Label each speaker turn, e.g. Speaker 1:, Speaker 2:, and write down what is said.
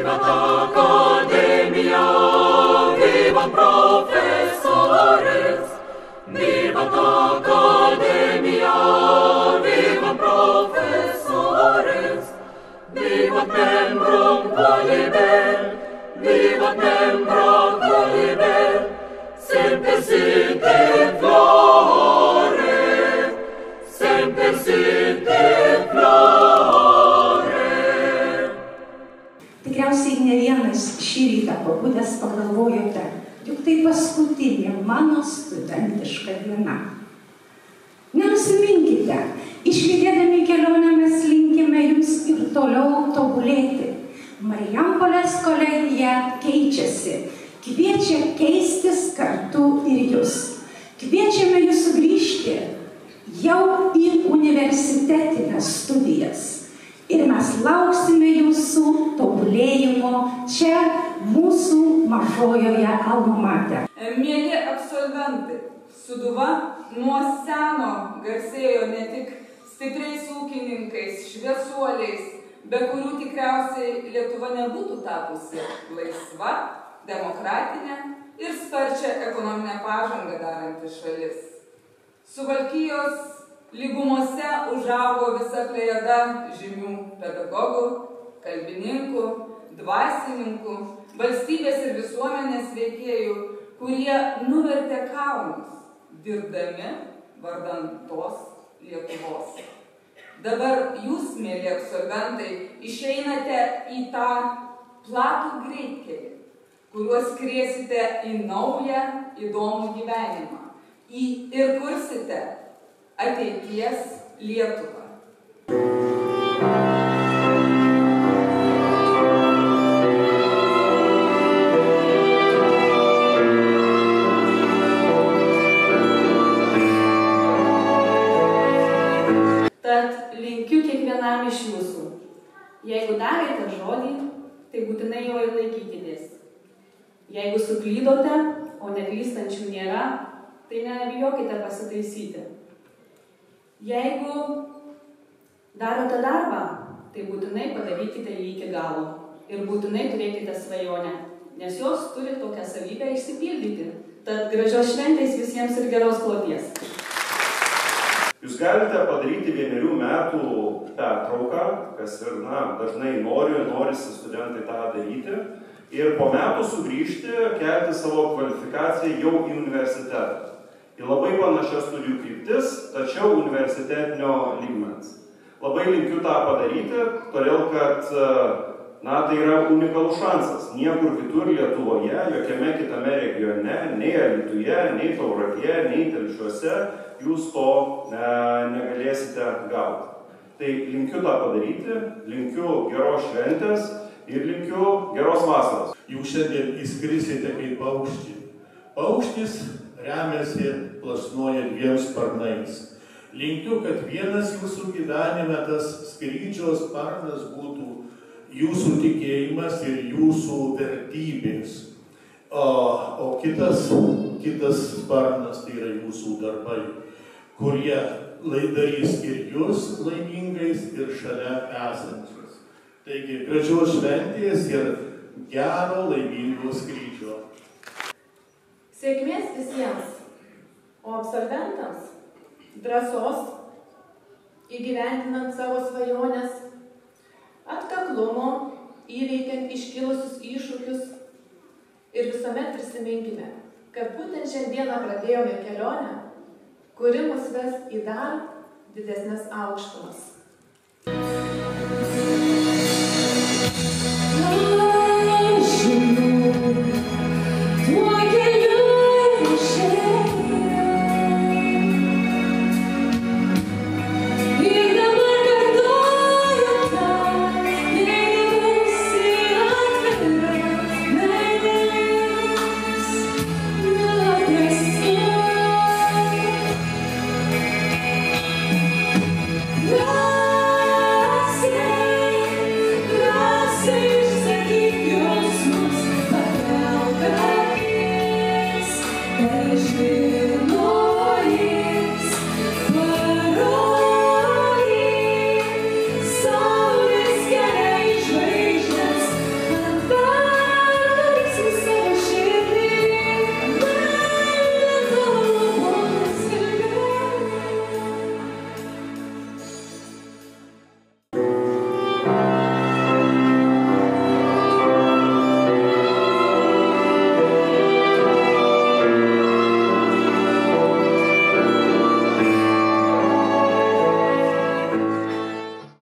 Speaker 1: Vivat Academia, vivat profesores, vivat Academia, vivat profesores, vivat membrum qualibel, vivat membra qualibel, semper sit in flore, semper sit in flore.
Speaker 2: Tikriausiai ne vienas šį rytą pabudęs pagalvojote, juk tai paskutinė mano studentiška diena. Nenusiminkite, išlydėdami kelionę mes linkime jums ir toliau tobulėti. Marijampolės kolegija keičiasi, kviečia keistis kartu ir jūs. Kviečiame jūs sugrįžti jau į universitetinės studijas. Ir mes lauksime jūsų tobulėjimo čia mūsų mažojoje alma mater.
Speaker 3: Mieli absolventai, Sūduva nuo seno garsėjo ne tik stipriais ūkininkais, šviesuoliais, be kurių tikriausiai Lietuva nebūtų tapusi laisva, demokratinė ir sparčią ekonominę pažangą daranti šalis. Suvalkijos lygumose užaugo visa plejada žymių pedagogų, kalbininkų, dvasininkų, valstybės ir visuomenės veikėjų, kurie nuvertė kalnus, dirbdami vardan tos Lietuvos. Dabar jūs, mėly absolventai, išeinate į tą platų greitkelį, kuriuo skriesite į naują, įdomų gyvenimą ir kursite ateities Lietuvą.
Speaker 4: Tad linkiu kiekvienam iš jūsų. Jeigu darėte žodį, tai būtinai jo ir laikykitės. Jeigu suklydote, o neklystančių nėra, tai nebijokite pasitaisyti. Jeigu darote darbą, tai būtinai padarykite jį iki galo. Ir būtinai turėkite svajonę, nes jos turi tokią savybę išsipildyti. Tad gražios šventės visiems ir geros kloties.
Speaker 5: Jūs galite padaryti 1 metų pertrauką, kas ir dažnai norisi studentai tą daryti, ir po metų sugrįžti, kelti savo kvalifikaciją jau į universitetą. Į labai panašias studijų kryptis, tačiau universitetinio lygmens. Labai linkiu tą padaryti, todėl kad tai yra unikalus šansas. Niekur kitur Lietuvoje, jokiame kitame regione, nei Alytuje, nei Tauragėje, nei Telšiuose jūs to negalėsite gauti. Tai linkiu tą padaryti, linkiu geros šventės ir linkiu geros vasaros.
Speaker 6: Jūs šiandien įskrisite kaip paukštį. Paukštis remiasi, plasnoja 2 sparnais. Linkiu, kad vienas jūsų gyvenime tas skrydžio sparnas būtų jūsų tikėjimas ir jūsų vertybės. O kitas sparnas tai yra jūsų darbai, kurie darys ir jūs laimingais, ir šalia esančius. Taigi, gražios šventės ir gero laimingo skrydžio.
Speaker 4: Sėkmės visiems, o absolventams drąsos įgyvendinant savo svajones, atkaklumo įveikiant iškilusius iššūkius ir visuomet prisiminkime, kad būtent šiandieną pradėjome kelionę, kuri mus ves į dar didesnes aukštumas.